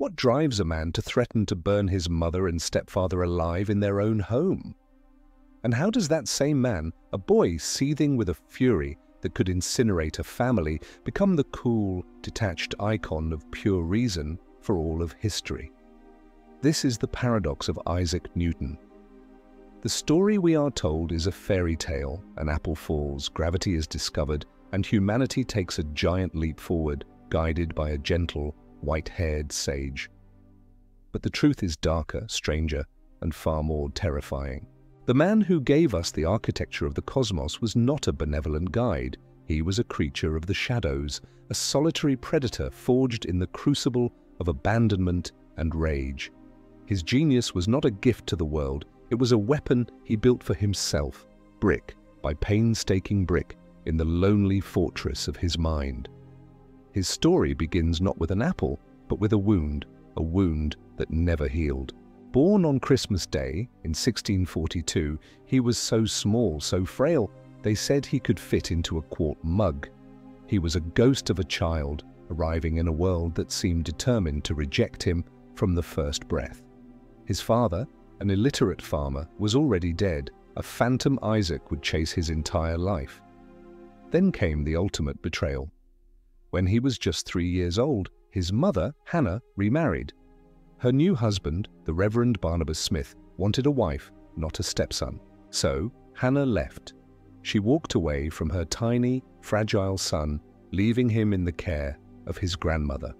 What drives a man to threaten to burn his mother and stepfather alive in their own home? And how does that same man, a boy seething with a fury that could incinerate a family, become the cool, detached icon of pure reason for all of history? This is the paradox of Isaac Newton. The story we are told is a fairy tale. An apple falls, gravity is discovered, and humanity takes a giant leap forward, guided by a gentle, white-haired sage. But the truth is darker, stranger, and far more terrifying. The man who gave us the architecture of the cosmos was not a benevolent guide. He was a creature of the shadows, a solitary predator forged in the crucible of abandonment and rage. His genius was not a gift to the world, it was a weapon he built for himself, brick by painstaking brick, in the lonely fortress of his mind. His story begins not with an apple, but with a wound that never healed. Born on Christmas Day in 1642, he was so small, so frail, they said he could fit into a quart mug. He was a ghost of a child, arriving in a world that seemed determined to reject him from the first breath. His father, an illiterate farmer, was already dead. A phantom Isaac would chase his entire life. Then came the ultimate betrayal. When he was just 3 years old, his mother, Hannah, remarried. Her new husband, the Reverend Barnabas Smith, wanted a wife, not a stepson. So Hannah left. She walked away from her tiny, fragile son, leaving him in the care of his grandmother.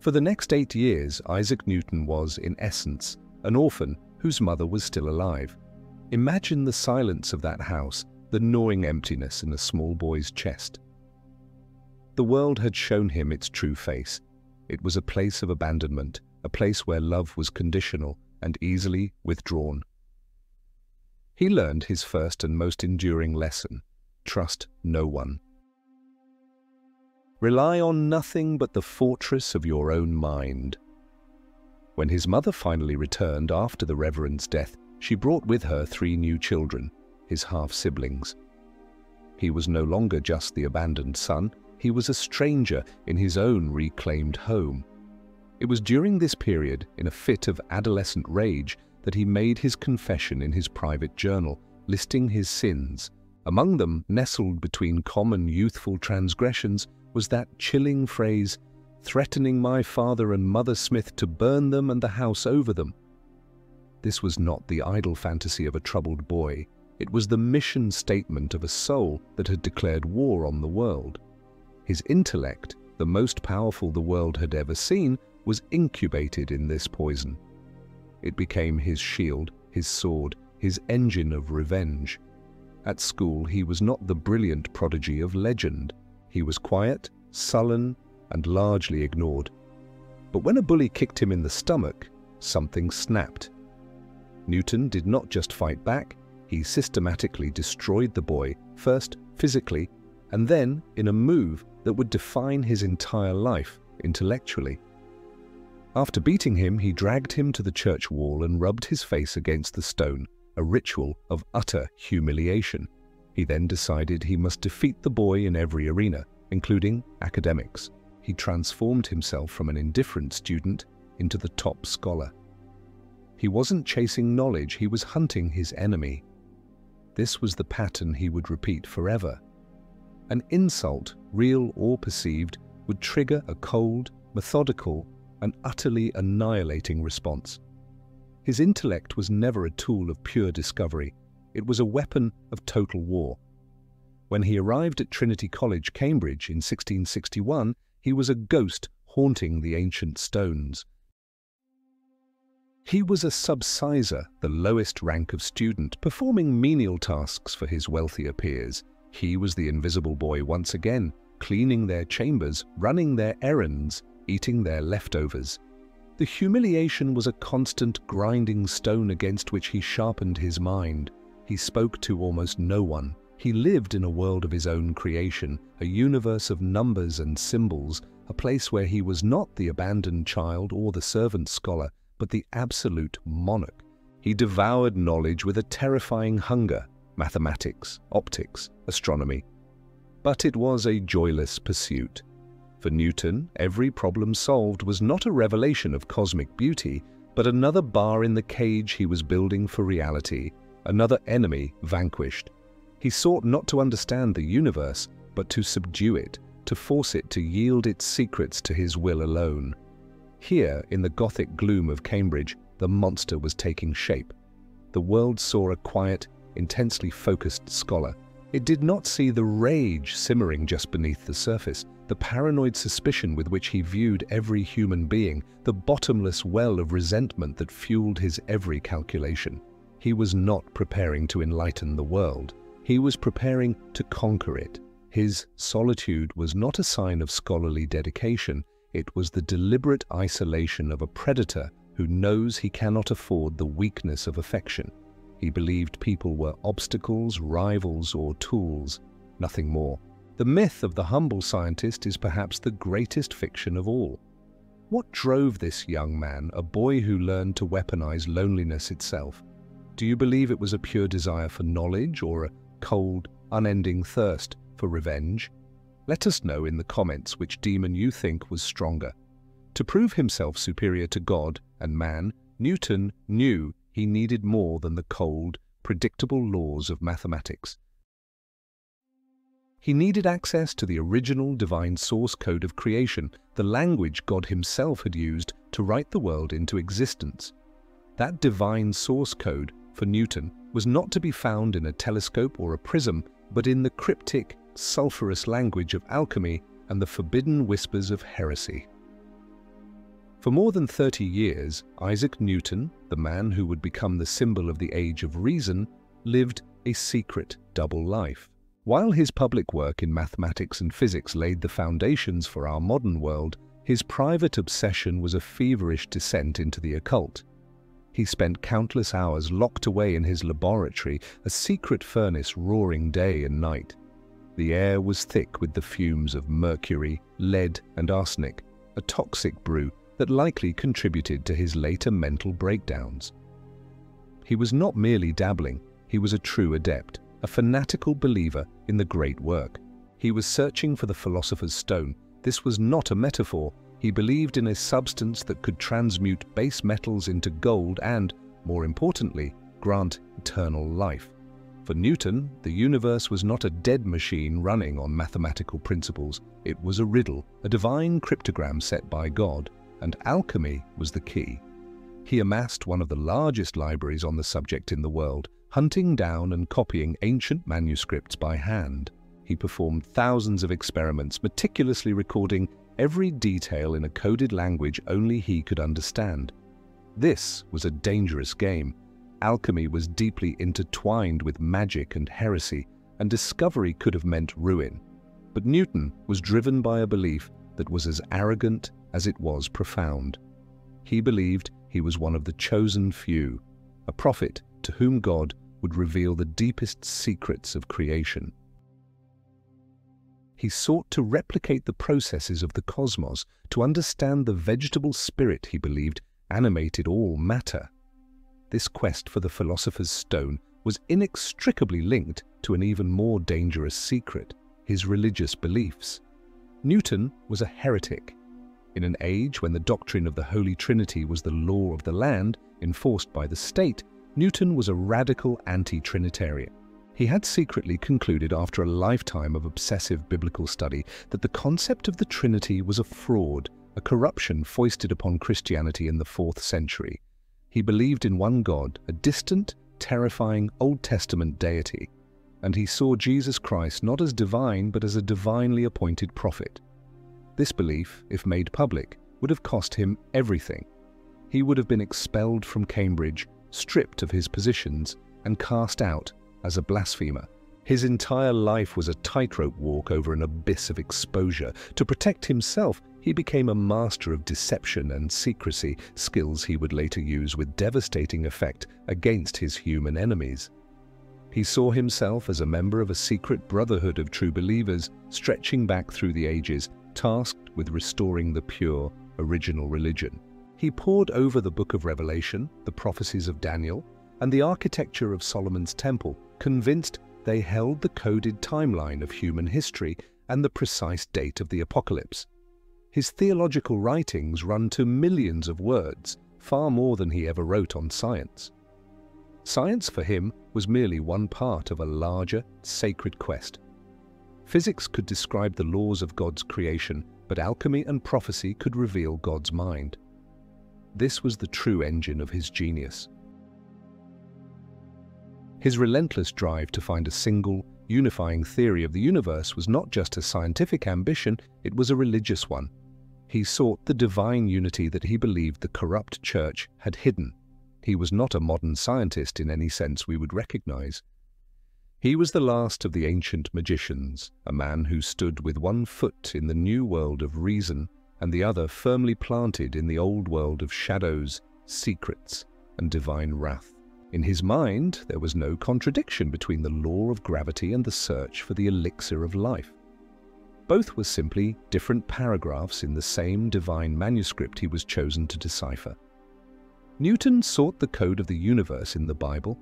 For the next 8 years, Isaac Newton was, in essence, an orphan whose mother was still alive. Imagine the silence of that house, the gnawing emptiness in a small boy's chest. The world had shown him its true face. It was a place of abandonment, a place where love was conditional and easily withdrawn. He learned his first and most enduring lesson: trust no one. Rely on nothing but the fortress of your own mind. When his mother finally returned after the Reverend's death, she brought with her 3 new children, his half-siblings. He was no longer just the abandoned son, he was a stranger in his own reclaimed home. It was during this period, in a fit of adolescent rage, that he made his confession in his private journal, listing his sins. Among them, nestled between common youthful transgressions, was that chilling phrase, "threatening my father and mother Smith to burn them and the house over them." This was not the idle fantasy of a troubled boy. It was the mission statement of a soul that had declared war on the world. His intellect, the most powerful the world had ever seen, was incubated in this poison. It became his shield, his sword, his engine of revenge. At school, he was not the brilliant prodigy of legend. He was quiet, sullen, and largely ignored. But when a bully kicked him in the stomach, something snapped. Newton did not just fight back, he systematically destroyed the boy, first physically, and then in a move that would define his entire life intellectually. After beating him, he dragged him to the church wall and rubbed his face against the stone, a ritual of utter humiliation. He then decided he must defeat the boy in every arena, including academics. He transformed himself from an indifferent student into the top scholar. He wasn't chasing knowledge, he was hunting his enemy. This was the pattern he would repeat forever. An insult, real or perceived, would trigger a cold, methodical, and utterly annihilating response. His intellect was never a tool of pure discovery. It was a weapon of total war. When he arrived at Trinity College, Cambridge, in 1661, he was a ghost haunting the ancient stones. He was a subsizar, the lowest rank of student, performing menial tasks for his wealthier peers. He was the invisible boy once again, cleaning their chambers, running their errands, eating their leftovers. The humiliation was a constant grinding stone against which he sharpened his mind. He spoke to almost no one. He lived in a world of his own creation, a universe of numbers and symbols, a place where he was not the abandoned child or the servant scholar, but the absolute monarch. He devoured knowledge with a terrifying hunger, mathematics, optics, astronomy. But it was a joyless pursuit. For Newton, every problem solved was not a revelation of cosmic beauty, but another bar in the cage he was building for reality, another enemy vanquished. He sought not to understand the universe, but to subdue it, to force it to yield its secrets to his will alone. Here, in the Gothic gloom of Cambridge, the monster was taking shape. The world saw a quiet, intensely focused scholar. It did not see the rage simmering just beneath the surface, the paranoid suspicion with which he viewed every human being, the bottomless well of resentment that fueled his every calculation. He was not preparing to enlighten the world. He was preparing to conquer it. His solitude was not a sign of scholarly dedication. It was the deliberate isolation of a predator who knows he cannot afford the weakness of affection. He believed people were obstacles, rivals, or tools, nothing more. The myth of the humble scientist is perhaps the greatest fiction of all. What drove this young man, a boy who learned to weaponize loneliness itself? Do you believe it was a pure desire for knowledge or a cold, unending thirst for revenge? Let us know in the comments which demon you think was stronger. To prove himself superior to God and man, Newton knew he needed more than the cold, predictable laws of mathematics. He needed access to the original divine source code of creation, the language God himself had used to write the world into existence. That divine source code, for Newton, was not to be found in a telescope or a prism, but in the cryptic, sulphurous language of alchemy and the forbidden whispers of heresy. For more than 30 years, Isaac Newton, the man who would become the symbol of the age of reason, lived a secret double life. While his public work in mathematics and physics laid the foundations for our modern world, his private obsession was a feverish descent into the occult. He spent countless hours locked away in his laboratory, a secret furnace roaring day and night. The air was thick with the fumes of mercury, lead, and arsenic, a toxic brew that likely contributed to his later mental breakdowns. He was not merely dabbling, he was a true adept, a fanatical believer in the great work. He was searching for the philosopher's stone. This was not a metaphor. He believed in a substance that could transmute base metals into gold and, more importantly, grant eternal life. For Newton, the universe was not a dead machine running on mathematical principles. It was a riddle, a divine cryptogram set by God, and alchemy was the key. He amassed one of the largest libraries on the subject in the world, hunting down and copying ancient manuscripts by hand. He performed thousands of experiments, meticulously recording every detail in a coded language only he could understand. This was a dangerous game. Alchemy was deeply intertwined with magic and heresy, and discovery could have meant ruin. But Newton was driven by a belief that was as arrogant as it was profound. He believed he was one of the chosen few, a prophet to whom God would reveal the deepest secrets of creation. He sought to replicate the processes of the cosmos, to understand the vegetable spirit he believed animated all matter. This quest for the philosopher's stone was inextricably linked to an even more dangerous secret, his religious beliefs. Newton was a heretic. In an age when the doctrine of the Holy Trinity was the law of the land, enforced by the state, Newton was a radical anti-Trinitarian. He had secretly concluded after a lifetime of obsessive biblical study that the concept of the Trinity was a fraud, a corruption foisted upon Christianity in the 4th century. He believed in one God, a distant, terrifying Old Testament deity, and he saw Jesus Christ not as divine but as a divinely appointed prophet. This belief, if made public, would have cost him everything. He would have been expelled from Cambridge, stripped of his positions, and cast out as a blasphemer. His entire life was a tightrope walk over an abyss of exposure. To protect himself, he became a master of deception and secrecy, skills he would later use with devastating effect against his human enemies. He saw himself as a member of a secret brotherhood of true believers, stretching back through the ages, tasked with restoring the pure, original religion. He pored over the Book of Revelation, the prophecies of Daniel, and the architecture of Solomon's temple, convinced they held the coded timeline of human history and the precise date of the apocalypse. His theological writings run to millions of words, far more than he ever wrote on science. Science for him was merely one part of a larger, sacred quest. Physics could describe the laws of God's creation, but alchemy and prophecy could reveal God's mind. This was the true engine of his genius. His relentless drive to find a single, unifying theory of the universe was not just a scientific ambition, it was a religious one. He sought the divine unity that he believed the corrupt church had hidden. He was not a modern scientist in any sense we would recognize. He was the last of the ancient magicians, a man who stood with one foot in the new world of reason and the other firmly planted in the old world of shadows, secrets, and divine wrath. In his mind, there was no contradiction between the law of gravity and the search for the elixir of life. Both were simply different paragraphs in the same divine manuscript he was chosen to decipher. Newton sought the code of the universe in the Bible,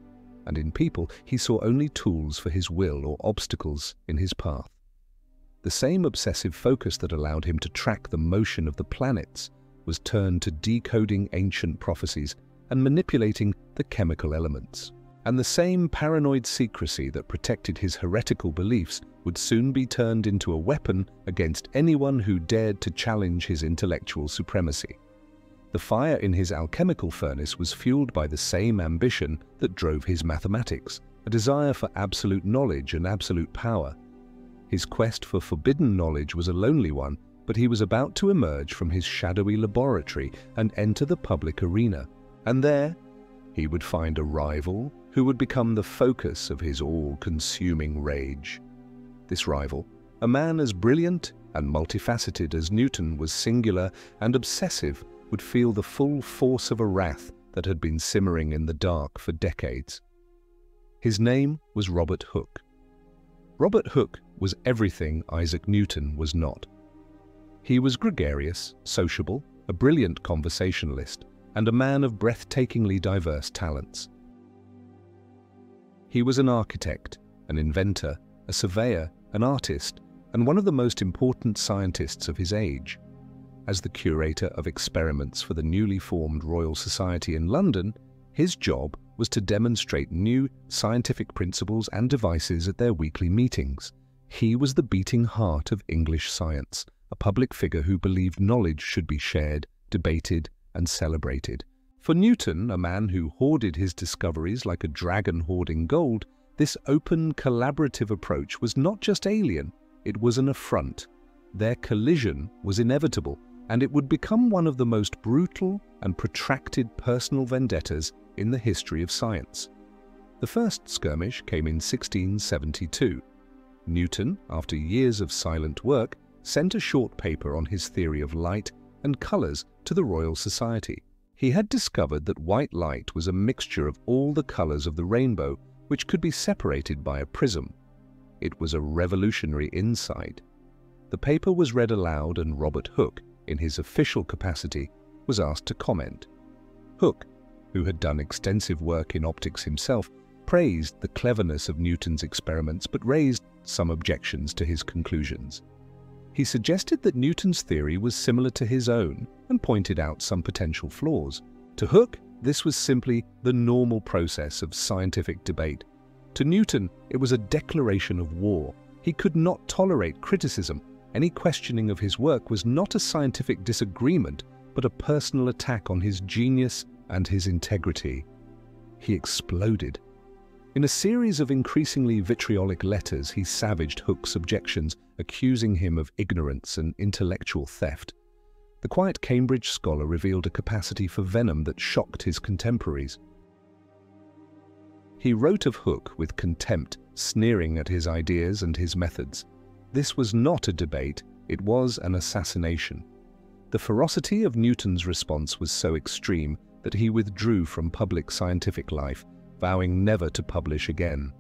and in people he saw only tools for his will or obstacles in his path. The same obsessive focus that allowed him to track the motion of the planets was turned to decoding ancient prophecies and manipulating the chemical elements. And the same paranoid secrecy that protected his heretical beliefs would soon be turned into a weapon against anyone who dared to challenge his intellectual supremacy. The fire in his alchemical furnace was fueled by the same ambition that drove his mathematics, a desire for absolute knowledge and absolute power. His quest for forbidden knowledge was a lonely one, but he was about to emerge from his shadowy laboratory and enter the public arena. And there, he would find a rival who would become the focus of his all-consuming rage. This rival, a man as brilliant and multifaceted as Newton was singular and obsessive, would feel the full force of a wrath that had been simmering in the dark for decades. His name was Robert Hooke. Robert Hooke was everything Isaac Newton was not. He was gregarious, sociable, a brilliant conversationalist, and a man of breathtakingly diverse talents. He was an architect, an inventor, a surveyor, an artist, and one of the most important scientists of his age. As the curator of experiments for the newly formed Royal Society in London, his job was to demonstrate new scientific principles and devices at their weekly meetings. He was the beating heart of English science, a public figure who believed knowledge should be shared, debated, and celebrated. For Newton, a man who hoarded his discoveries like a dragon hoarding gold, this open, collaborative approach was not just alien, it was an affront. Their collision was inevitable, and it would become one of the most brutal and protracted personal vendettas in the history of science. The first skirmish came in 1672. Newton, after years of silent work, sent a short paper on his theory of light and colours to the Royal Society. He had discovered that white light was a mixture of all the colours of the rainbow, which could be separated by a prism. It was a revolutionary insight. The paper was read aloud, and Robert Hooke, in his official capacity, was asked to comment. Hooke, who had done extensive work in optics himself, praised the cleverness of Newton's experiments but raised some objections to his conclusions. He suggested that Newton's theory was similar to his own and pointed out some potential flaws. To Hooke, this was simply the normal process of scientific debate. To Newton, it was a declaration of war. He could not tolerate criticism. Any questioning of his work was not a scientific disagreement, but a personal attack on his genius and his integrity. He exploded. In a series of increasingly vitriolic letters, he savaged Hooke's objections, accusing him of ignorance and intellectual theft. The quiet Cambridge scholar revealed a capacity for venom that shocked his contemporaries. He wrote of Hooke with contempt, sneering at his ideas and his methods. This was not a debate, it was an assassination. The ferocity of Newton's response was so extreme that he withdrew from public scientific life, vowing never to publish again.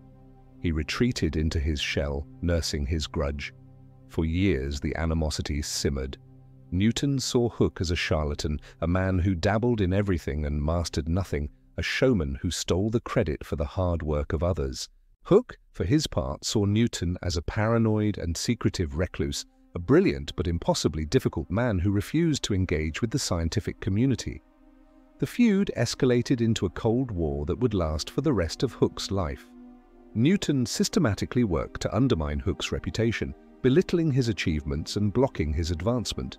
He retreated into his shell, nursing his grudge. For years the animosity simmered. Newton saw Hooke as a charlatan, a man who dabbled in everything and mastered nothing, a showman who stole the credit for the hard work of others. Hooke, for his part, saw Newton as a paranoid and secretive recluse, a brilliant but impossibly difficult man who refused to engage with the scientific community. The feud escalated into a Cold War that would last for the rest of Hooke's life. Newton systematically worked to undermine Hooke's reputation, belittling his achievements and blocking his advancement.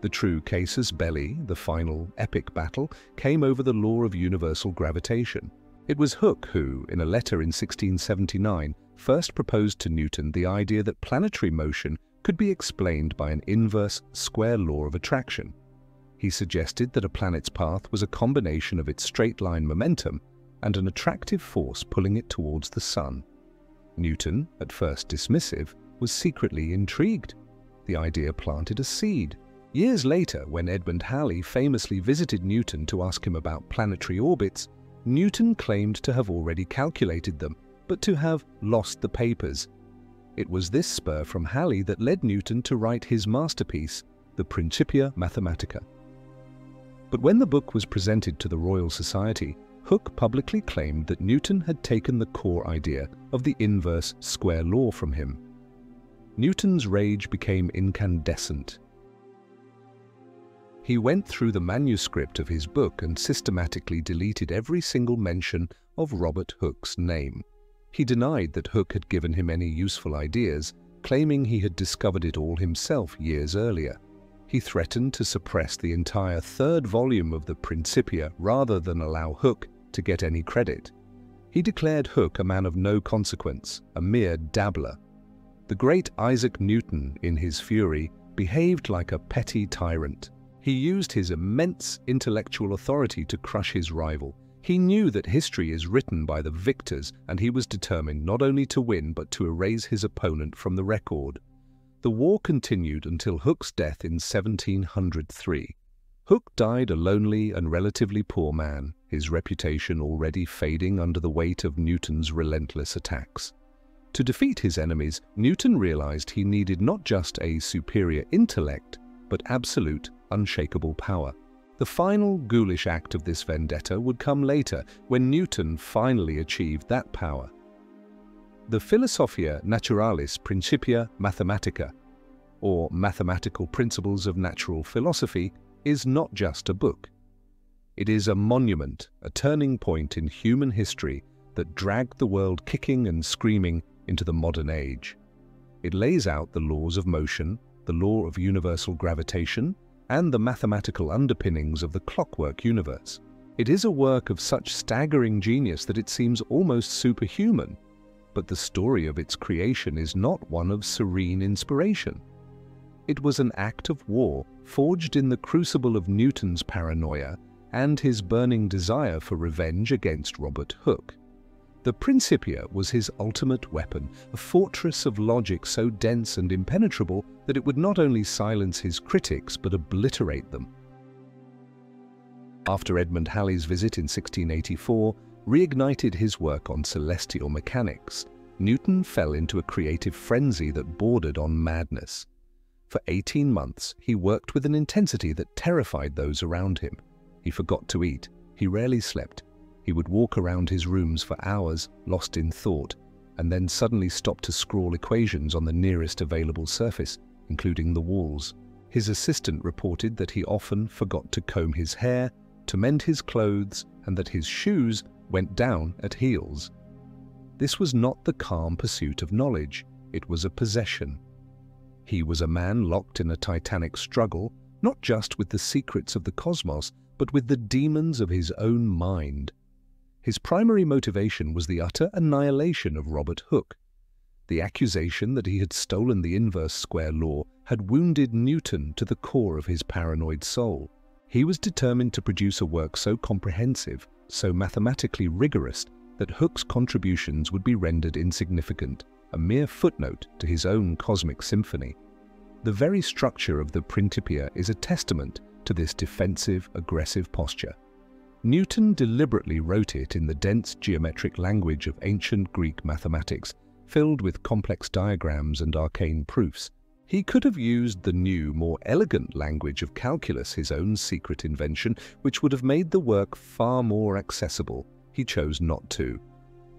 The true casus belli, the final epic battle, came over the law of universal gravitation. It was Hooke who, in a letter in 1679, first proposed to Newton the idea that planetary motion could be explained by an inverse square law of attraction. He suggested that a planet's path was a combination of its straight-line momentum and an attractive force pulling it towards the sun. Newton, at first dismissive, was secretly intrigued. The idea planted a seed. Years later, when Edmund Halley famously visited Newton to ask him about planetary orbits, Newton claimed to have already calculated them, but to have lost the papers. It was this spur from Halley that led Newton to write his masterpiece, the Principia Mathematica. But when the book was presented to the Royal Society, Hooke publicly claimed that Newton had taken the core idea of the inverse square law from him. Newton's rage became incandescent. He went through the manuscript of his book and systematically deleted every single mention of Robert Hooke's name. He denied that Hooke had given him any useful ideas, claiming he had discovered it all himself years earlier. He threatened to suppress the entire third volume of the Principia rather than allow Hooke to get any credit. He declared Hooke a man of no consequence, a mere dabbler. The great Isaac Newton, in his fury, behaved like a petty tyrant. He used his immense intellectual authority to crush his rival. He knew that history is written by the victors, and he was determined not only to win but to erase his opponent from the record. The war continued until Hooke's death in 1703. Hooke died a lonely and relatively poor man, his reputation already fading under the weight of Newton's relentless attacks. To defeat his enemies, Newton realized he needed not just a superior intellect, but absolute, unshakable power. The final ghoulish act of this vendetta would come later, when Newton finally achieved that power. The Philosopher Naturalis Principia Mathematica, or Mathematical Principles of Natural Philosophy, is not just a book. It is a monument, a turning point in human history that dragged the world kicking and screaming into the modern age. It lays out the laws of motion, the law of universal gravitation, and the mathematical underpinnings of the clockwork universe. It is a work of such staggering genius that it seems almost superhuman, but the story of its creation is not one of serene inspiration. It was an act of war forged in the crucible of Newton's paranoia and his burning desire for revenge against Robert Hooke. The Principia was his ultimate weapon, a fortress of logic so dense and impenetrable that it would not only silence his critics but obliterate them. After Edmund Halley's visit in 1684 reignited his work on celestial mechanics, Newton fell into a creative frenzy that bordered on madness. For 18 months, he worked with an intensity that terrified those around him. He forgot to eat. He rarely slept. He would walk around his rooms for hours, lost in thought, and then suddenly stop to scrawl equations on the nearest available surface, including the walls. His assistant reported that he often forgot to comb his hair, to mend his clothes, and that his shoes went down at heels. This was not the calm pursuit of knowledge. It was a possession. He was a man locked in a titanic struggle, not just with the secrets of the cosmos, but with the demons of his own mind. His primary motivation was the utter annihilation of Robert Hooke. The accusation that he had stolen the inverse square law had wounded Newton to the core of his paranoid soul. He was determined to produce a work so comprehensive, so mathematically rigorous, that Hooke's contributions would be rendered insignificant, a mere footnote to his own cosmic symphony. The very structure of the Principia is a testament to this defensive, aggressive posture. Newton deliberately wrote it in the dense geometric language of ancient Greek mathematics, filled with complex diagrams and arcane proofs. He could have used the new, more elegant language of calculus, his own secret invention, which would have made the work far more accessible. He chose not to.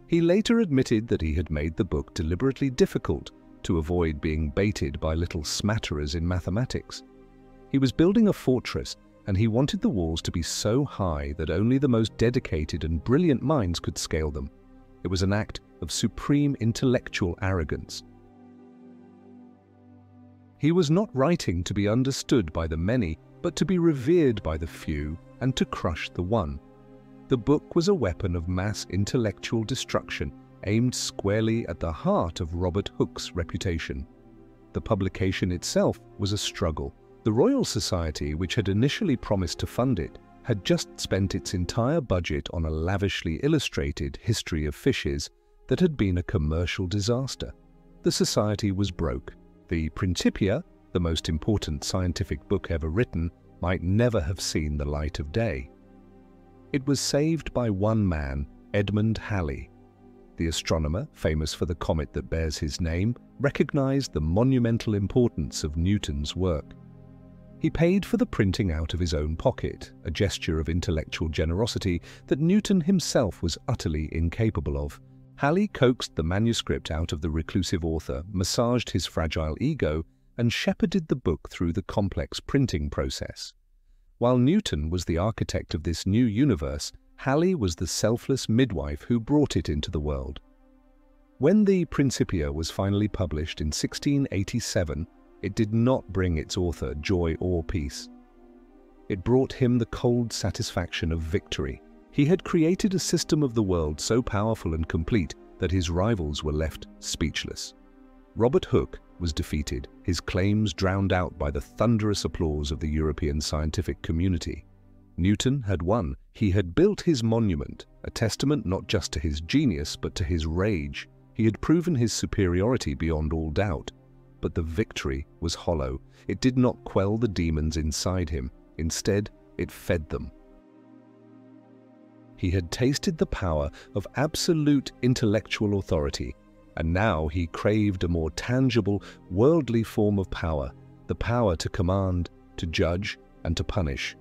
He later admitted that he had made the book deliberately difficult, to avoid being baited by little smatterers in mathematics. He was building a fortress, and he wanted the walls to be so high that only the most dedicated and brilliant minds could scale them. It was an act of supreme intellectual arrogance. He was not writing to be understood by the many, but to be revered by the few and to crush the one. The book was a weapon of mass intellectual destruction aimed squarely at the heart of Robert Hooke's reputation. The publication itself was a struggle. The Royal Society, which had initially promised to fund it, had just spent its entire budget on a lavishly illustrated history of fishes that had been a commercial disaster. The society was broke. The Principia, the most important scientific book ever written, might never have seen the light of day. It was saved by one man, Edmund Halley. The astronomer, famous for the comet that bears his name, recognized the monumental importance of Newton's work. He paid for the printing out of his own pocket, a gesture of intellectual generosity that Newton himself was utterly incapable of. Halley coaxed the manuscript out of the reclusive author, massaged his fragile ego, and shepherded the book through the complex printing process. While Newton was the architect of this new universe, Halley was the selfless midwife who brought it into the world. When the Principia was finally published in 1687, it did not bring its author joy or peace. It brought him the cold satisfaction of victory. He had created a system of the world so powerful and complete that his rivals were left speechless. Robert Hooke was defeated, his claims drowned out by the thunderous applause of the European scientific community. Newton had won. He had built his monument, a testament not just to his genius but to his rage. He had proven his superiority beyond all doubt. But the victory was hollow. It did not quell the demons inside him. Instead, it fed them. He had tasted the power of absolute intellectual authority, and now he craved a more tangible, worldly form of power, the power to command, to judge, and to punish.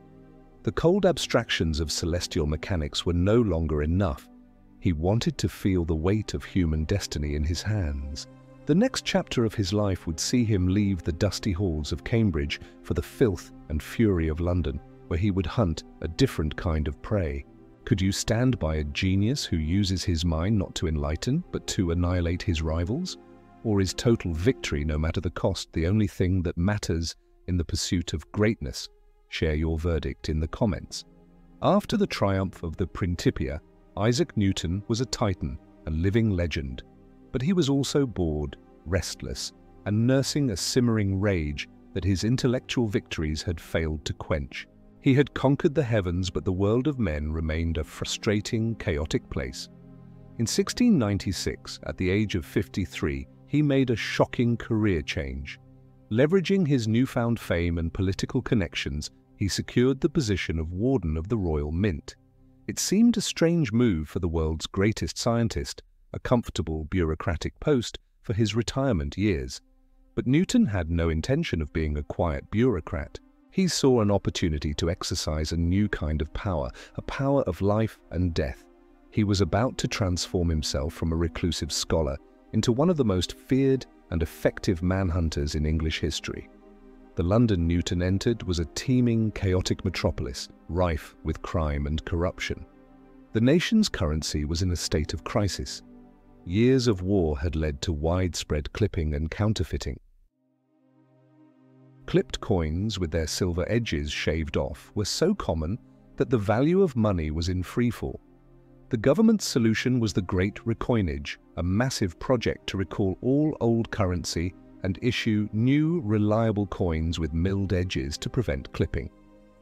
The cold abstractions of celestial mechanics were no longer enough. He wanted to feel the weight of human destiny in his hands. The next chapter of his life would see him leave the dusty halls of Cambridge for the filth and fury of London, where he would hunt a different kind of prey. Could you stand by a genius who uses his mind not to enlighten, but to annihilate his rivals? Or is total victory, no matter the cost, the only thing that matters in the pursuit of greatness? Share your verdict in the comments. After the triumph of the Principia, Isaac Newton was a titan, a living legend. But he was also bored, restless, and nursing a simmering rage that his intellectual victories had failed to quench. He had conquered the heavens, but the world of men remained a frustrating, chaotic place. In 1696, at the age of 53, he made a shocking career change. Leveraging his newfound fame and political connections, he secured the position of Warden of the Royal Mint. It seemed a strange move for the world's greatest scientist, a comfortable bureaucratic post for his retirement years. But Newton had no intention of being a quiet bureaucrat. He saw an opportunity to exercise a new kind of power, a power of life and death. He was about to transform himself from a reclusive scholar into one of the most feared and effective manhunters in English history. The London Newton entered was a teeming, chaotic metropolis, rife with crime and corruption. The nation's currency was in a state of crisis. Years of war had led to widespread clipping and counterfeiting. Clipped coins with their silver edges shaved off were so common that the value of money was in freefall. The government's solution was the Great Recoinage, a massive project to recall all old currency and issue new, reliable coins with milled edges to prevent clipping.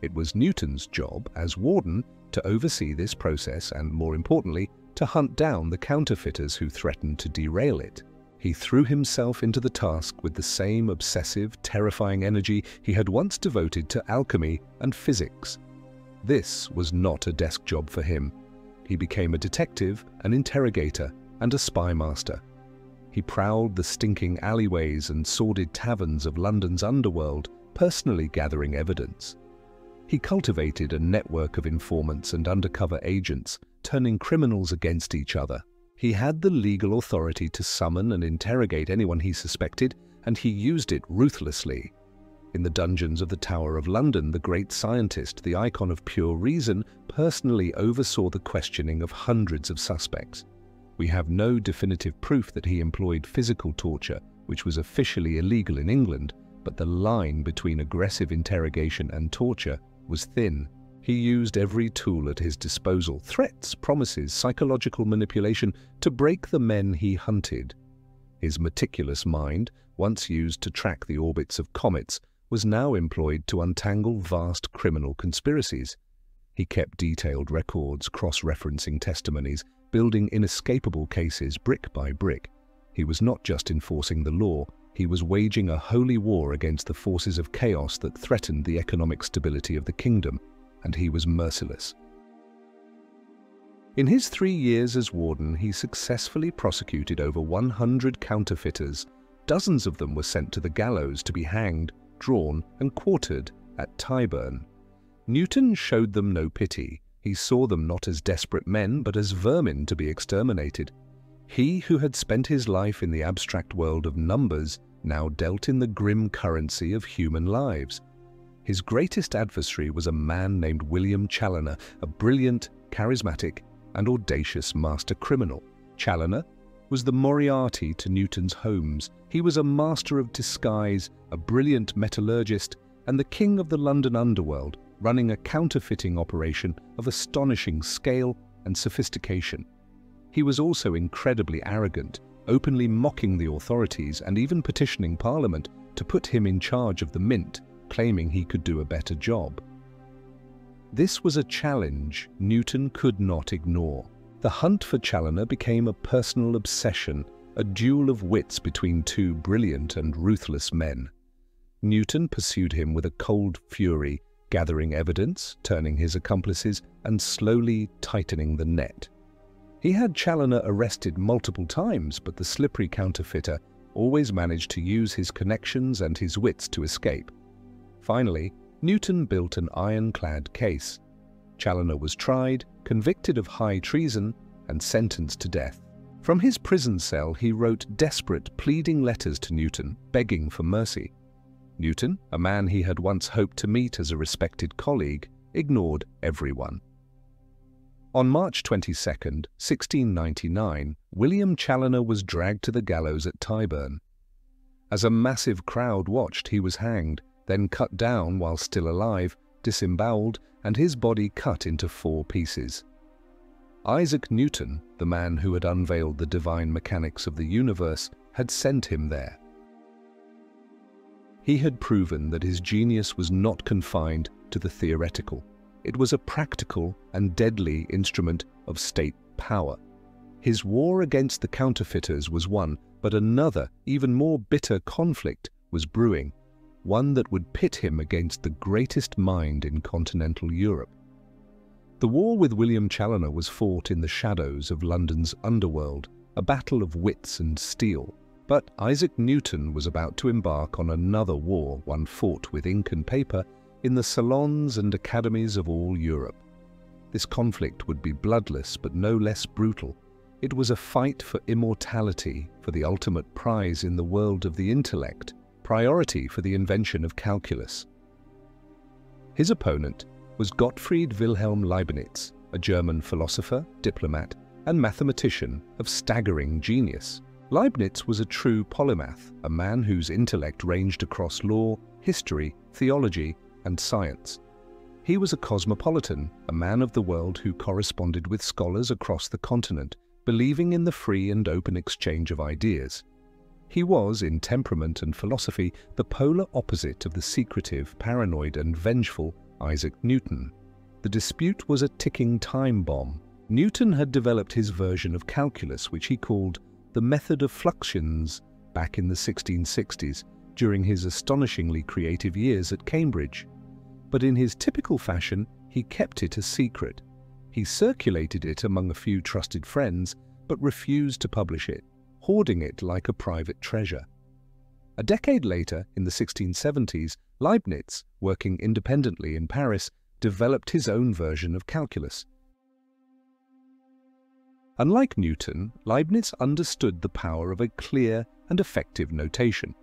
It was Newton's job, as Warden, to oversee this process and, more importantly, to hunt down the counterfeiters who threatened to derail it. He threw himself into the task with the same obsessive, terrifying energy he had once devoted to alchemy and physics. This was not a desk job for him. He became a detective, an interrogator, and a spy master. He prowled the stinking alleyways and sordid taverns of London's underworld, personally gathering evidence. He cultivated a network of informants and undercover agents, turning criminals against each other. He had the legal authority to summon and interrogate anyone he suspected, and he used it ruthlessly. In the dungeons of the Tower of London, the great scientist, the icon of pure reason, personally oversaw the questioning of hundreds of suspects. We have no definitive proof that he employed physical torture, which was officially illegal in England, but the line between aggressive interrogation and torture was thin. He used every tool at his disposal, threats, promises, psychological manipulation, to break the men he hunted. His meticulous mind, once used to track the orbits of comets, was now employed to untangle vast criminal conspiracies. He kept detailed records, cross-referencing testimonies, building inescapable cases brick by brick. He was not just enforcing the law, he was waging a holy war against the forces of chaos that threatened the economic stability of the kingdom, and he was merciless. In his 3 years as Warden, he successfully prosecuted over 100 counterfeiters. Dozens of them were sent to the gallows to be hanged, drawn, and quartered at Tyburn. Newton showed them no pity. He saw them not as desperate men, but as vermin to be exterminated. He who had spent his life in the abstract world of numbers now dealt in the grim currency of human lives. His greatest adversary was a man named William Challoner, a brilliant, charismatic, and audacious master criminal. Challoner was the Moriarty to Newton's Holmes. He was a master of disguise, a brilliant metallurgist, and the king of the London underworld, running a counterfeiting operation of astonishing scale and sophistication. He was also incredibly arrogant, openly mocking the authorities and even petitioning Parliament to put him in charge of the mint, claiming he could do a better job. This was a challenge Newton could not ignore. The hunt for Challoner became a personal obsession, a duel of wits between two brilliant and ruthless men. Newton pursued him with a cold fury, gathering evidence, turning his accomplices, and slowly tightening the net. He had Challoner arrested multiple times, but the slippery counterfeiter always managed to use his connections and his wits to escape. Finally, Newton built an ironclad case. Challoner was tried, convicted of high treason, and sentenced to death. From his prison cell, he wrote desperate, pleading letters to Newton, begging for mercy. Newton, a man he had once hoped to meet as a respected colleague, ignored everyone. On March 22, 1699, William Challoner was dragged to the gallows at Tyburn. As a massive crowd watched, he was hanged, then cut down while still alive, disemboweled, and his body cut into 4 pieces. Isaac Newton, the man who had unveiled the divine mechanics of the universe, had sent him there. He had proven that his genius was not confined to the theoretical. It was a practical and deadly instrument of state power. His war against the counterfeiters was won, but another, even more bitter conflict was brewing, one that would pit him against the greatest mind in continental Europe. The war with William Challoner was fought in the shadows of London's underworld, a battle of wits and steel. But Isaac Newton was about to embark on another war, one fought with ink and paper, in the salons and academies of all Europe. This conflict would be bloodless but no less brutal. It was a fight for immortality, for the ultimate prize in the world of the intellect, priority for the invention of calculus. His opponent was Gottfried Wilhelm Leibniz, a German philosopher, diplomat, and mathematician of staggering genius. Leibniz was a true polymath, a man whose intellect ranged across law, history, theology, and science. He was a cosmopolitan, a man of the world who corresponded with scholars across the continent, believing in the free and open exchange of ideas. He was, in temperament and philosophy, the polar opposite of the secretive, paranoid, and vengeful Isaac Newton. The dispute was a ticking time bomb. Newton had developed his version of calculus, which he called the method of fluxions, back in the 1660s, during his astonishingly creative years at Cambridge. But in his typical fashion, he kept it a secret. He circulated it among a few trusted friends, but refused to publish it, hoarding it like a private treasure. A decade later, in the 1670s, Leibniz, working independently in Paris, developed his own version of calculus. Unlike Newton, Leibniz understood the power of a clear and effective notation.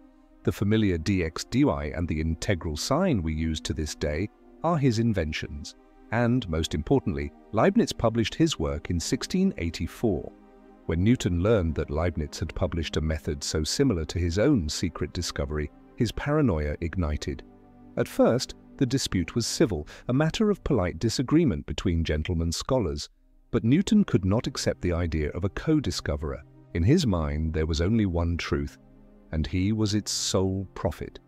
The familiar dx dy and the integral sign we use to this day are his inventions. And, most importantly, Leibniz published his work in 1684. When Newton learned that Leibniz had published a method so similar to his own secret discovery, his paranoia ignited. At first, the dispute was civil, a matter of polite disagreement between gentlemen scholars. But Newton could not accept the idea of a co-discoverer. In his mind, there was only one truth, and he was its sole prophet.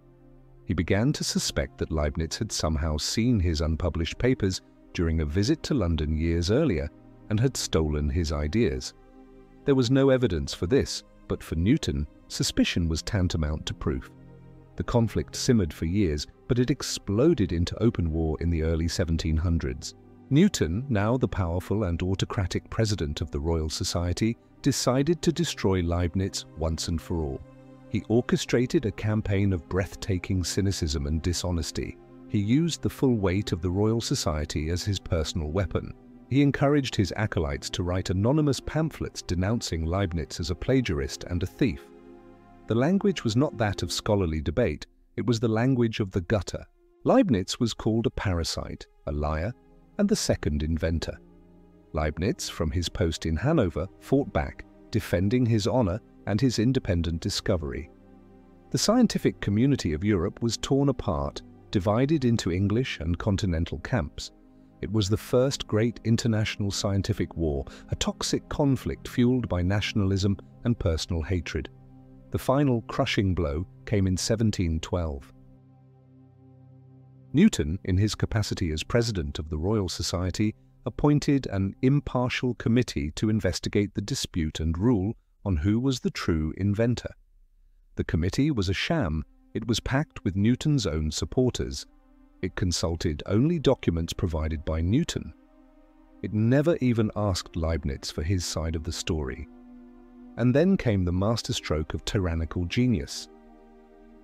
He began to suspect that Leibniz had somehow seen his unpublished papers during a visit to London years earlier and had stolen his ideas. There was no evidence for this, but for Newton, suspicion was tantamount to proof. The conflict simmered for years, but it exploded into open war in the early 1700s. Newton, now the powerful and autocratic president of the Royal Society, decided to destroy Leibniz once and for all. He orchestrated a campaign of breathtaking cynicism and dishonesty. He used the full weight of the Royal Society as his personal weapon. He encouraged his acolytes to write anonymous pamphlets denouncing Leibniz as a plagiarist and a thief. The language was not that of scholarly debate, it was the language of the gutter. Leibniz was called a parasite, a liar, and the second inventor. Leibniz, from his post in Hanover, fought back, defending his honor and his independent discovery. The scientific community of Europe was torn apart, divided into English and continental camps. It was the first great international scientific war, a toxic conflict fueled by nationalism and personal hatred. The final crushing blow came in 1712. Newton, in his capacity as president of the Royal Society, appointed an impartial committee to investigate the dispute and rule on who was the true inventor. The committee was a sham. It was packed with Newton's own supporters. It consulted only documents provided by Newton. It never even asked Leibniz for his side of the story. And then came the masterstroke of tyrannical genius.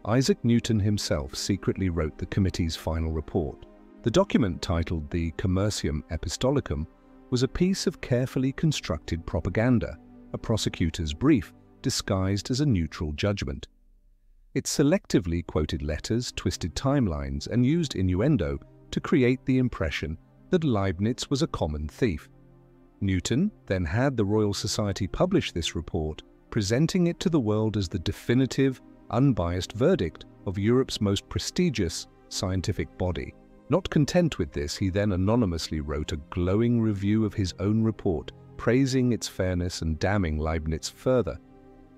Isaac Newton himself secretly wrote the committee's final report. The document, titled the Commercium Epistolicum, was a piece of carefully constructed propaganda, a prosecutor's brief disguised as a neutral judgment. It selectively quoted letters, twisted timelines, and used innuendo to create the impression that Leibniz was a common thief. Newton then had the Royal Society publish this report, presenting it to the world as the definitive, unbiased verdict of Europe's most prestigious scientific body. Not content with this, he then anonymously wrote a glowing review of his own report, praising its fairness and damning Leibniz further.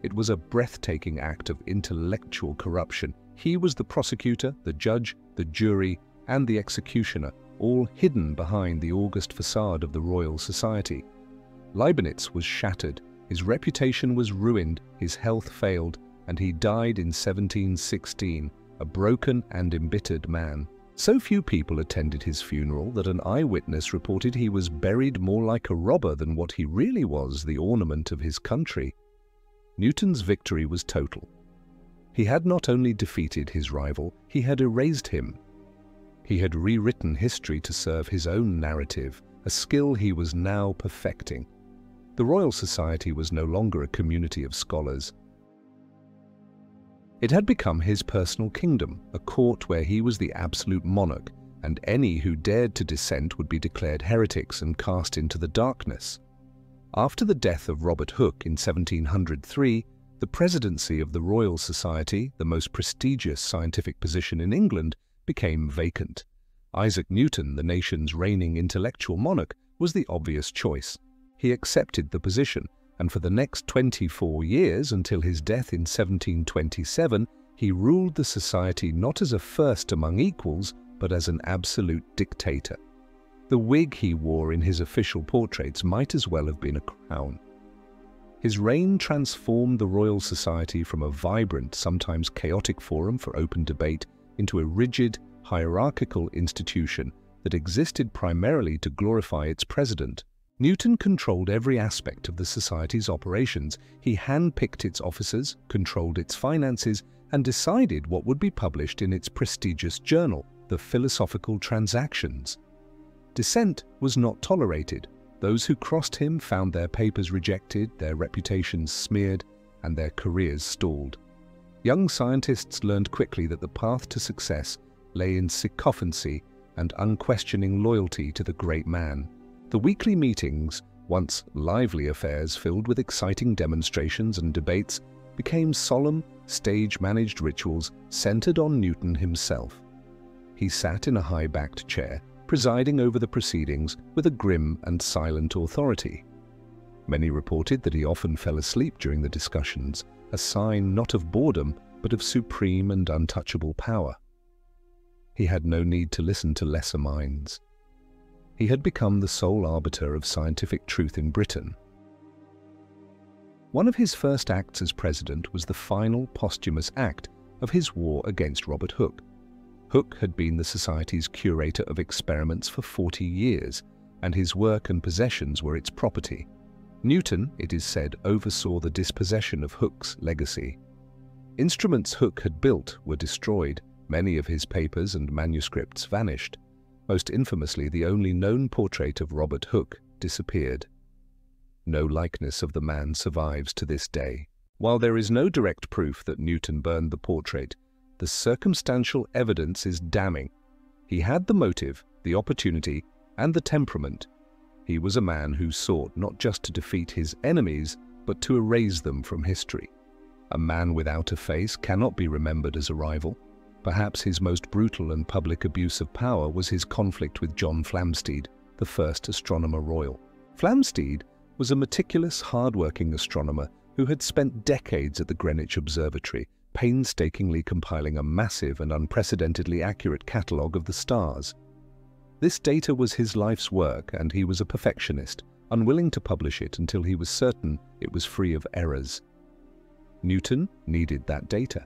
It was a breathtaking act of intellectual corruption. He was the prosecutor, the judge, the jury, and the executioner, all hidden behind the august facade of the Royal Society. Leibniz was shattered, his reputation was ruined, his health failed, and he died in 1716, a broken and embittered man. So few people attended his funeral that an eyewitness reported he was buried more like a robber than what he really was, the ornament of his country. Newton's victory was total. He had not only defeated his rival, he had erased him. He had rewritten history to serve his own narrative, a skill he was now perfecting. The Royal Society was no longer a community of scholars. It had become his personal kingdom, a court where he was the absolute monarch, and any who dared to dissent would be declared heretics and cast into the darkness. After the death of Robert Hooke in 1703, the presidency of the Royal Society, the most prestigious scientific position in England, became vacant. Isaac Newton, the nation's reigning intellectual monarch, was the obvious choice. He accepted the position, and for the next 24 years, until his death in 1727, he ruled the society not as a first among equals, but as an absolute dictator. The wig he wore in his official portraits might as well have been a crown. His reign transformed the Royal Society from a vibrant, sometimes chaotic forum for open debate into a rigid, hierarchical institution that existed primarily to glorify its president. Newton controlled every aspect of the society's operations. He handpicked its officers, controlled its finances, and decided what would be published in its prestigious journal, the Philosophical Transactions. Dissent was not tolerated. The Those who crossed him found their papers rejected, their reputations smeared, and their careers stalled. Young scientists learned quickly that the path to success lay in sycophancy and unquestioning loyalty to the great man. The weekly meetings, once lively affairs filled with exciting demonstrations and debates, became solemn, stage-managed rituals centered on Newton himself. He sat in a high-backed chair, presiding over the proceedings with a grim and silent authority. Many reported that he often fell asleep during the discussions, a sign not of boredom, but of supreme and untouchable power. He had no need to listen to lesser minds. He had become the sole arbiter of scientific truth in Britain. One of his first acts as president was the final posthumous act of his war against Robert Hooke. Hooke had been the Society's curator of experiments for 40 years, and his work and possessions were its property. Newton, it is said, oversaw the dispossession of Hooke's legacy. Instruments Hooke had built were destroyed, many of his papers and manuscripts vanished. Most infamously, the only known portrait of Robert Hooke disappeared. No likeness of the man survives to this day. While there is no direct proof that Newton burned the portrait, the circumstantial evidence is damning. He had the motive, the opportunity, and the temperament. He was a man who sought not just to defeat his enemies, but to erase them from history. A man without a face cannot be remembered as a rival. Perhaps his most brutal and public abuse of power was his conflict with John Flamsteed, the first Astronomer Royal. Flamsteed was a meticulous, hard-working astronomer who had spent decades at the Greenwich Observatory, painstakingly compiling a massive and unprecedentedly accurate catalogue of the stars. This data was his life's work, and he was a perfectionist, unwilling to publish it until he was certain it was free of errors. Newton needed that data.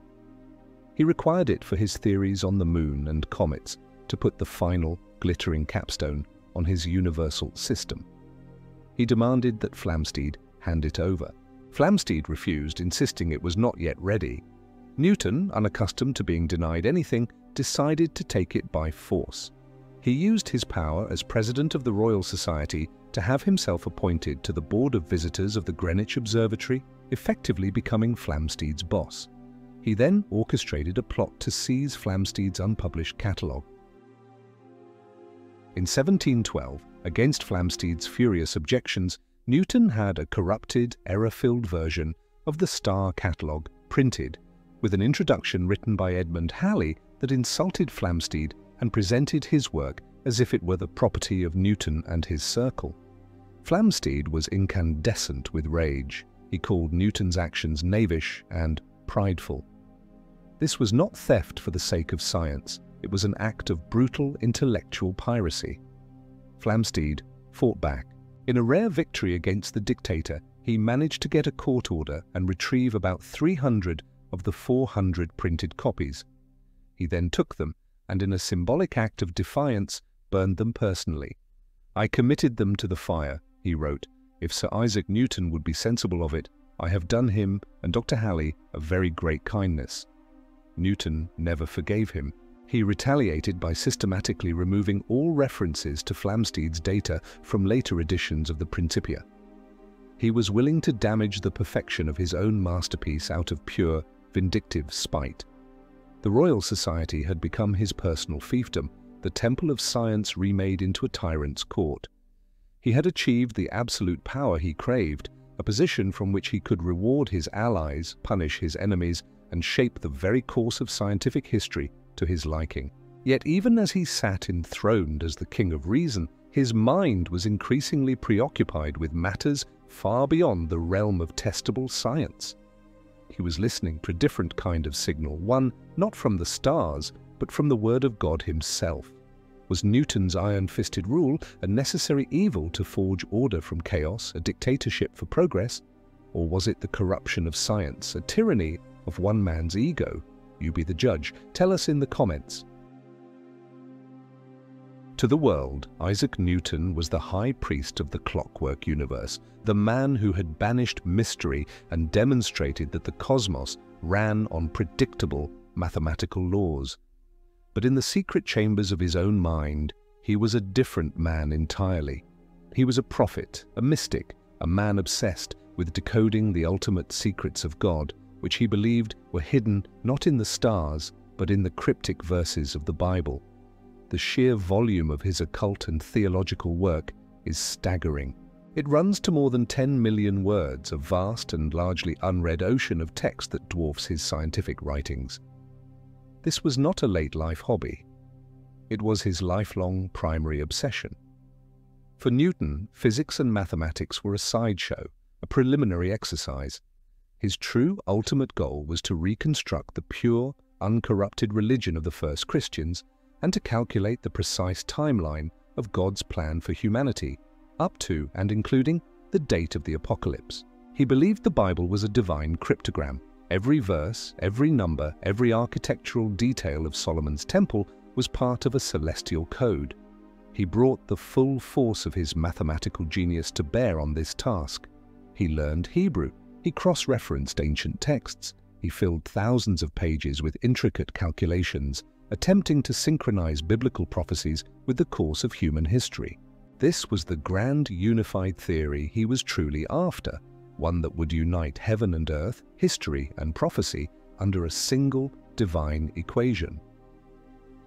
He required it for his theories on the moon and comets, to put the final, glittering capstone on his universal system. He demanded that Flamsteed hand it over. Flamsteed refused, insisting it was not yet ready. Newton, unaccustomed to being denied anything, decided to take it by force. He used his power as president of the Royal Society to have himself appointed to the Board of Visitors of the Greenwich Observatory, effectively becoming Flamsteed's boss. He then orchestrated a plot to seize Flamsteed's unpublished catalogue. In 1712, against Flamsteed's furious objections, Newton had a corrupted, error-filled version of the Star Catalogue printed, with an introduction written by Edmund Halley that insulted Flamsteed and presented his work as if it were the property of Newton and his circle. Flamsteed was incandescent with rage. He called Newton's actions knavish and prideful. This was not theft for the sake of science. It was an act of brutal intellectual piracy. Flamsteed fought back. In a rare victory against the dictator, he managed to get a court order and retrieve about 300 of the 400 printed copies. He then took them and, in a symbolic act of defiance, burned them personally. "I committed them to the fire," he wrote. "If Sir Isaac Newton would be sensible of it, I have done him and Dr. Halley a very great kindness." Newton never forgave him. He retaliated by systematically removing all references to Flamsteed's data from later editions of the Principia. He was willing to damage the perfection of his own masterpiece out of pure, vindictive spite. The Royal Society had become his personal fiefdom, the temple of science remade into a tyrant's court. He had achieved the absolute power he craved, a position from which he could reward his allies, punish his enemies, and shape the very course of scientific history to his liking. Yet even as he sat enthroned as the king of reason, his mind was increasingly preoccupied with matters far beyond the realm of testable science. He was listening for a different kind of signal, one not from the stars, but from the Word of God himself. Was Newton's iron-fisted rule a necessary evil to forge order from chaos, a dictatorship for progress? Or was it the corruption of science, a tyranny of one man's ego? You be the judge. Tell us in the comments. To the world, Isaac Newton was the high priest of the clockwork universe, the man who had banished mystery and demonstrated that the cosmos ran on predictable mathematical laws. But in the secret chambers of his own mind, he was a different man entirely. He was a prophet, a mystic, a man obsessed with decoding the ultimate secrets of God, which he believed were hidden not in the stars, but in the cryptic verses of the Bible. The sheer volume of his occult and theological work is staggering. It runs to more than 10 million words, a vast and largely unread ocean of text that dwarfs his scientific writings. This was not a late-life hobby. It was his lifelong primary obsession. For Newton, physics and mathematics were a sideshow, a preliminary exercise. His true ultimate goal was to reconstruct the pure, uncorrupted religion of the first Christians and to calculate the precise timeline of God's plan for humanity, up to and including the date of the apocalypse. He believed the Bible was a divine cryptogram. Every verse, every number, every architectural detail of Solomon's temple was part of a celestial code. He brought the full force of his mathematical genius to bear on this task. He learned Hebrew. He cross-referenced ancient texts. He filled thousands of pages with intricate calculations, attempting to synchronize biblical prophecies with the course of human history. This was the grand unified theory he was truly after, one that would unite heaven and earth, history and prophecy under a single divine equation.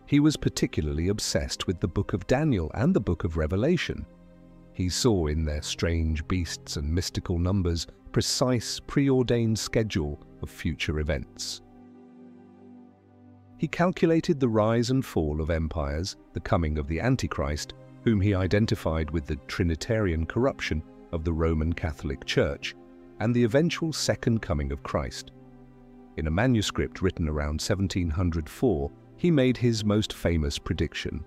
He was particularly obsessed with the Book of Daniel and the Book of Revelation. He saw in their strange beasts and mystical numbers precise, preordained schedule of future events. He calculated the rise and fall of empires, the coming of the Antichrist, whom he identified with the Trinitarian corruption of the Roman Catholic Church, and the eventual second coming of Christ. In a manuscript written around 1704, he made his most famous prediction.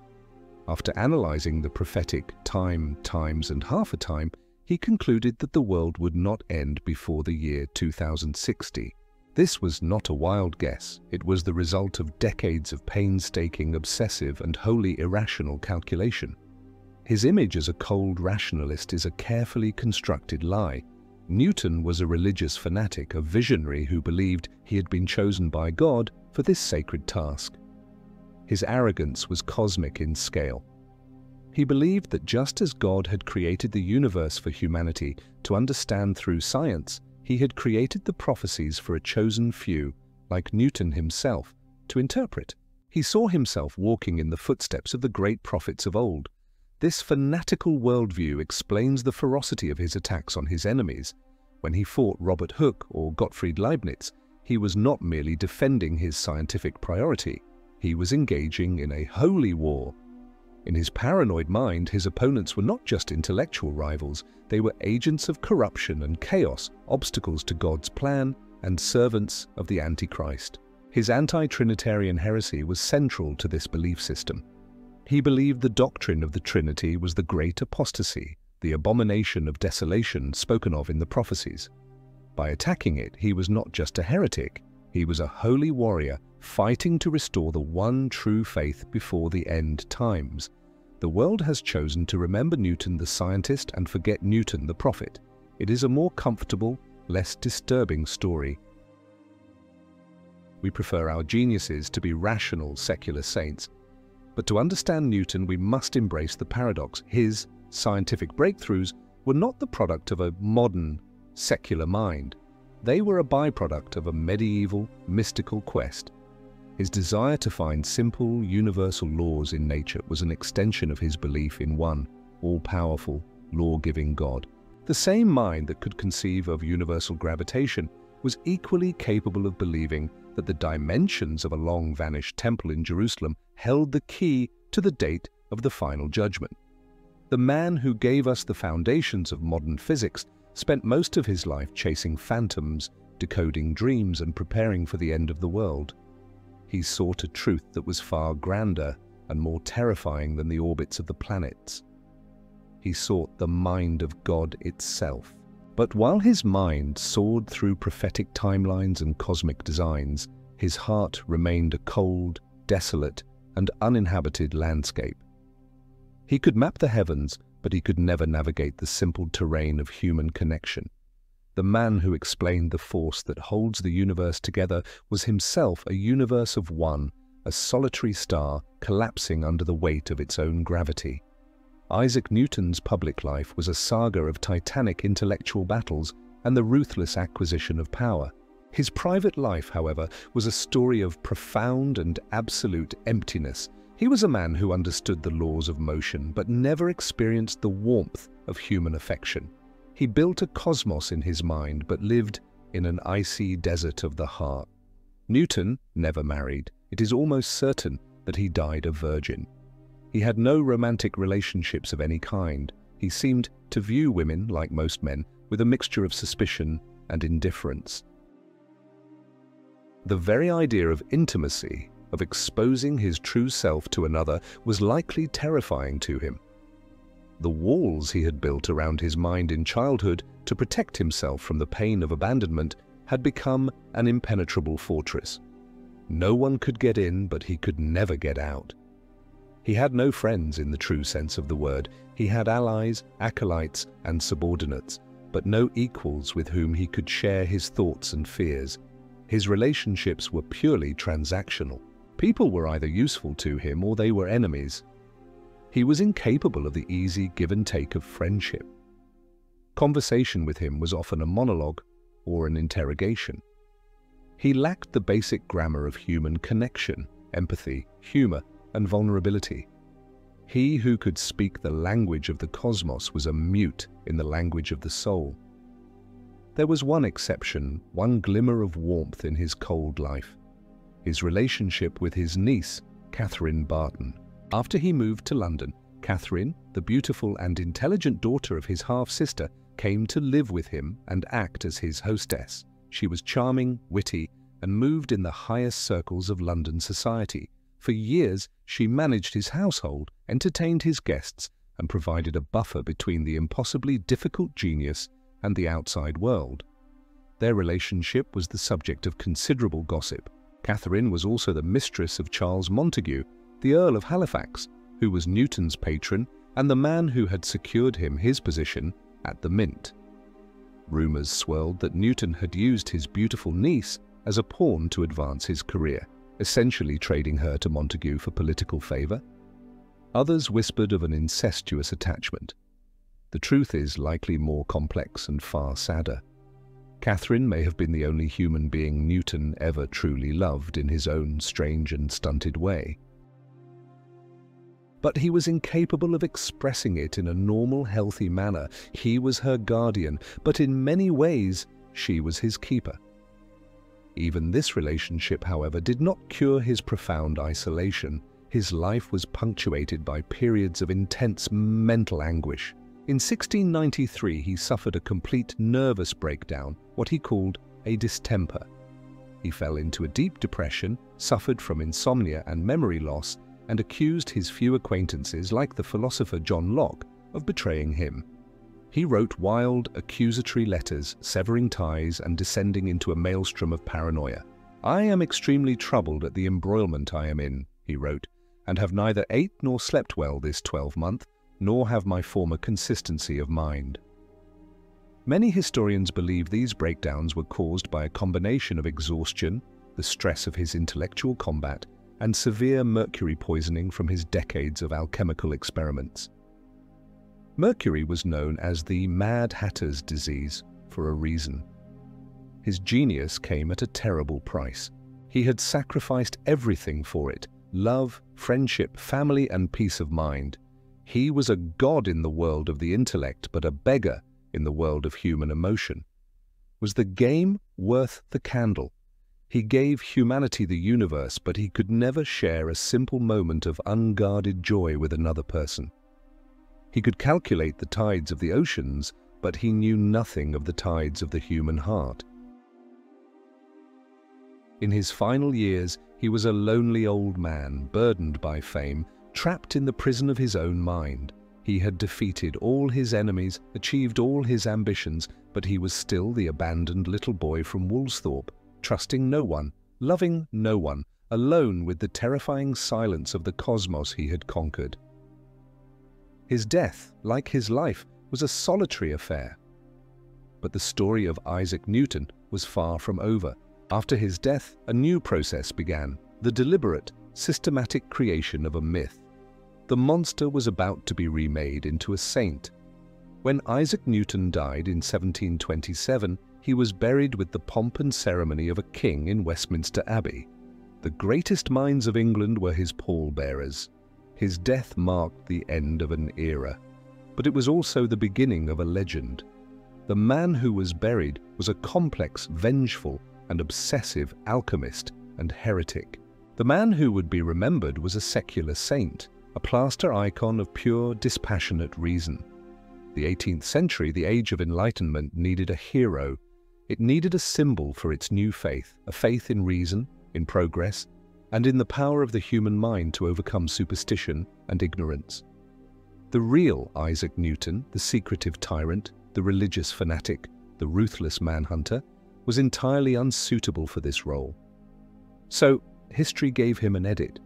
After analyzing the prophetic time, times, and half a time, he concluded that the world would not end before the year 2060. This was not a wild guess. It was the result of decades of painstaking, obsessive, and wholly irrational calculation. His image as a cold rationalist is a carefully constructed lie. Newton was a religious fanatic, a visionary who believed he had been chosen by God for this sacred task. His arrogance was cosmic in scale. He believed that just as God had created the universe for humanity to understand through science, he had created the prophecies for a chosen few, like Newton himself, to interpret. He saw himself walking in the footsteps of the great prophets of old. This fanatical worldview explains the ferocity of his attacks on his enemies. When he fought Robert Hooke or Gottfried Leibniz, he was not merely defending his scientific priority. He was engaging in a holy war. In his paranoid mind, his opponents were not just intellectual rivals, they were agents of corruption and chaos, obstacles to God's plan, and servants of the Antichrist. His anti-Trinitarian heresy was central to this belief system. He believed the doctrine of the Trinity was the great apostasy, the abomination of desolation spoken of in the prophecies. By attacking it, he was not just a heretic, he was a holy warrior fighting to restore the one true faith before the end times. The world has chosen to remember Newton the scientist and forget Newton the prophet. It is a more comfortable, less disturbing story. We prefer our geniuses to be rational, secular saints. But to understand Newton, we must embrace the paradox. His scientific breakthroughs were not the product of a modern, secular mind. They were a byproduct of a medieval, mystical quest. His desire to find simple, universal laws in nature was an extension of his belief in one, all-powerful, law-giving God. The same mind that could conceive of universal gravitation was equally capable of believing that the dimensions of a long-vanished temple in Jerusalem held the key to the date of the final judgment. The man who gave us the foundations of modern physics spent most of his life chasing phantoms, decoding dreams, and preparing for the end of the world. He sought a truth that was far grander and more terrifying than the orbits of the planets. He sought the mind of God itself. But while his mind soared through prophetic timelines and cosmic designs, his heart remained a cold, desolate, and uninhabited landscape. He could map the heavens, but he could never navigate the simple terrain of human connection. The man who explained the force that holds the universe together was himself a universe of one, a solitary star collapsing under the weight of its own gravity. Isaac Newton's public life was a saga of titanic intellectual battles and the ruthless acquisition of power. His private life, however, was a story of profound and absolute emptiness. He was a man who understood the laws of motion but never experienced the warmth of human affection. He built a cosmos in his mind but lived in an icy desert of the heart. Newton never married. It is almost certain that he died a virgin. He had no romantic relationships of any kind. He seemed to view women, like most men, with a mixture of suspicion and indifference. The very idea of intimacy, of exposing his true self to another, was likely terrifying to him. The walls he had built around his mind in childhood to protect himself from the pain of abandonment had become an impenetrable fortress. No one could get in, but he could never get out. He had no friends in the true sense of the word. He had allies, acolytes, and subordinates, but no equals with whom he could share his thoughts and fears. His relationships were purely transactional. People were either useful to him or they were enemies. He was incapable of the easy give and take of friendship. Conversation with him was often a monologue or an interrogation. He lacked the basic grammar of human connection, empathy, humor, and vulnerability. He who could speak the language of the cosmos was a mute in the language of the soul. There was one exception, one glimmer of warmth in his cold life: his relationship with his niece, Catherine Barton. After he moved to London, Catherine, the beautiful and intelligent daughter of his half-sister, came to live with him and act as his hostess. She was charming, witty, and moved in the highest circles of London society. For years, she managed his household, entertained his guests, and provided a buffer between the impossibly difficult genius and the outside world. Their relationship was the subject of considerable gossip. Catherine was also the mistress of Charles Montague, the Earl of Halifax, who was Newton's patron and the man who had secured him his position at the Mint. Rumours swirled that Newton had used his beautiful niece as a pawn to advance his career, essentially trading her to Montague for political favour. Others whispered of an incestuous attachment. The truth is likely more complex and far sadder. Catherine may have been the only human being Newton ever truly loved in his own strange and stunted way. But he was incapable of expressing it in a normal, healthy manner. He was her guardian, but in many ways she was his keeper. Even this relationship, however, did not cure his profound isolation. His life was punctuated by periods of intense mental anguish. In 1693, he suffered a complete nervous breakdown, what he called a distemper. He fell into a deep depression, suffered from insomnia and memory loss, and accused his few acquaintances, like the philosopher John Locke, of betraying him. He wrote wild, accusatory letters, severing ties and descending into a maelstrom of paranoia. "I am extremely troubled at the embroilment I am in," he wrote, "and have neither ate nor slept well this 12-month, nor have my former consistency of mind." Many historians believe these breakdowns were caused by a combination of exhaustion, the stress of his intellectual combat, and severe mercury poisoning from his decades of alchemical experiments. Mercury was known as the Mad Hatter's disease for a reason. His genius came at a terrible price. He had sacrificed everything for it: love, friendship, family, and peace of mind. He was a god in the world of the intellect, but a beggar in the world of human emotion. Was the game worth the candle? He gave humanity the universe, but he could never share a simple moment of unguarded joy with another person. He could calculate the tides of the oceans, but he knew nothing of the tides of the human heart. In his final years, he was a lonely old man, burdened by fame, trapped in the prison of his own mind. He had defeated all his enemies, achieved all his ambitions, but he was still the abandoned little boy from Woolsthorpe, trusting no one, loving no one, alone with the terrifying silence of the cosmos he had conquered. His death, like his life, was a solitary affair. But the story of Isaac Newton was far from over. After his death, a new process began: the deliberate, systematic creation of a myth. The monster was about to be remade into a saint. When Isaac Newton died in 1727, he was buried with the pomp and ceremony of a king in Westminster Abbey. The greatest minds of England were his pallbearers. His death marked the end of an era, but it was also the beginning of a legend. The man who was buried was a complex, vengeful, and obsessive alchemist and heretic. The man who would be remembered was a secular saint, a plaster icon of pure, dispassionate reason. The 18th century, the age of enlightenment, needed a hero. It needed a symbol for its new faith, a faith in reason, in progress, and in the power of the human mind to overcome superstition and ignorance. The real Isaac Newton, the secretive tyrant, the religious fanatic, the ruthless manhunter, was entirely unsuitable for this role. So, history gave him an edit.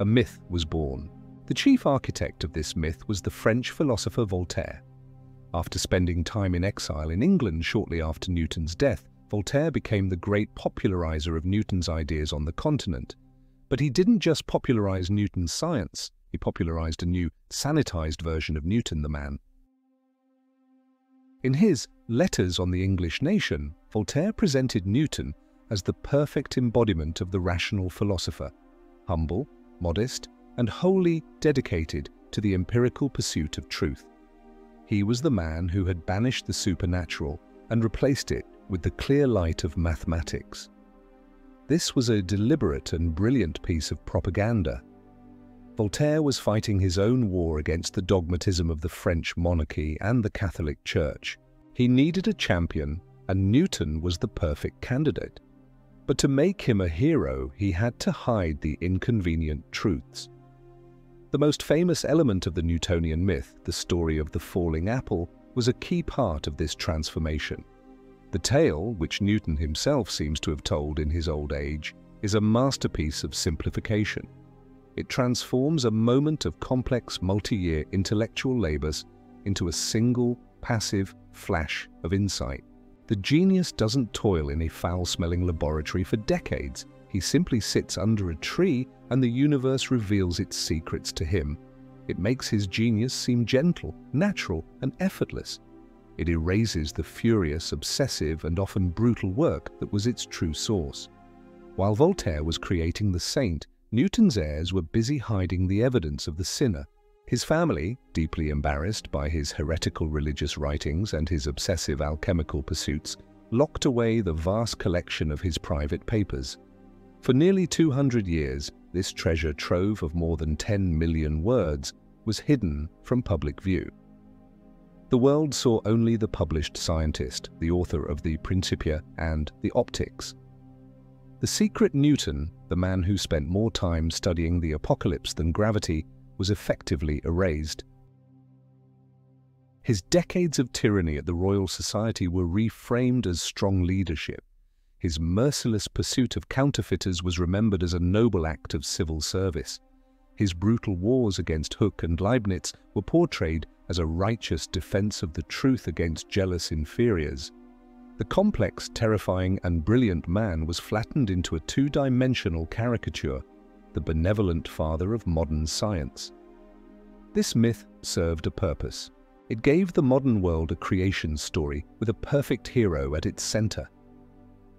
A myth was born. The chief architect of this myth was the French philosopher Voltaire. After spending time in exile in England shortly after Newton's death, Voltaire became the great popularizer of Newton's ideas on the continent. But he didn't just popularize Newton's science, he popularized a new, sanitized version of Newton the man. In his Letters on the English Nation, Voltaire presented Newton as the perfect embodiment of the rational philosopher, humble, modest, and wholly dedicated to the empirical pursuit of truth. He was the man who had banished the supernatural and replaced it with the clear light of mathematics. This was a deliberate and brilliant piece of propaganda. Voltaire was fighting his own war against the dogmatism of the French monarchy and the Catholic Church. He needed a champion, and Newton was the perfect candidate. But to make him a hero, he had to hide the inconvenient truths. The most famous element of the Newtonian myth, the story of the falling apple, was a key part of this transformation. The tale, which Newton himself seems to have told in his old age, is a masterpiece of simplification. It transforms a moment of complex multi-year intellectual labors into a single, passive flash of insight. The genius doesn't toil in a foul-smelling laboratory for decades. He simply sits under a tree and the universe reveals its secrets to him. It makes his genius seem gentle, natural, and effortless. It erases the furious, obsessive, and often brutal work that was its true source. While Voltaire was creating the saint, Newton's heirs were busy hiding the evidence of the sinner. His family, deeply embarrassed by his heretical religious writings and his obsessive alchemical pursuits, locked away the vast collection of his private papers. For nearly 200 years, this treasure trove of more than 10 million words was hidden from public view. The world saw only the published scientist, the author of the Principia and the Optics. The secret Newton, the man who spent more time studying the apocalypse than gravity, was effectively erased. His decades of tyranny at the Royal Society were reframed as strong leadership. His merciless pursuit of counterfeiters was remembered as a noble act of civil service. His brutal wars against Hooke and Leibniz were portrayed as a righteous defense of the truth against jealous inferiors. The complex, terrifying, and brilliant man was flattened into a two-dimensional caricature, the benevolent father of modern science. This myth served a purpose. It gave the modern world a creation story with a perfect hero at its center.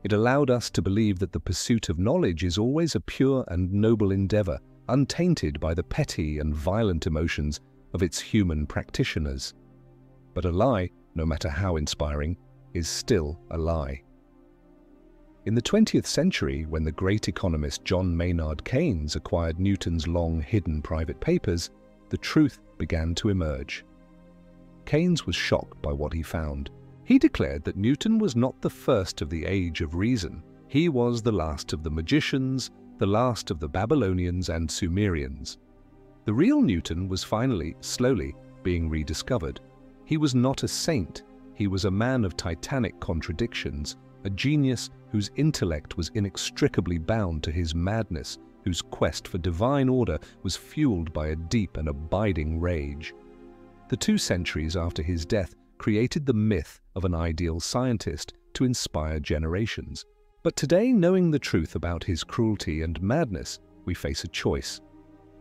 It allowed us to believe that the pursuit of knowledge is always a pure and noble endeavor, untainted by the petty and violent emotions of its human practitioners. But a lie, no matter how inspiring, is still a lie. In the 20th century, when the great economist John Maynard Keynes acquired Newton's long-hidden private papers, the truth began to emerge. Keynes was shocked by what he found. He declared that Newton was not the first of the age of reason. He was the last of the magicians, the last of the Babylonians and Sumerians. The real Newton was finally, slowly, being rediscovered. He was not a saint. He was a man of titanic contradictions, a genius whose intellect was inextricably bound to his madness, whose quest for divine order was fueled by a deep and abiding rage. The 2 centuries after his death created the myth of an ideal scientist to inspire generations. But today, knowing the truth about his cruelty and madness, we face a choice.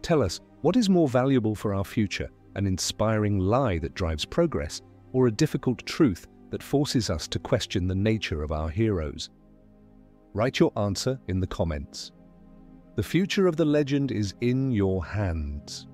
Tell us, What is more valuable for our future, an inspiring lie that drives progress, or a difficult truth that forces us to question the nature of our heroes? Write your answer in the comments. The future of the legend is in your hands.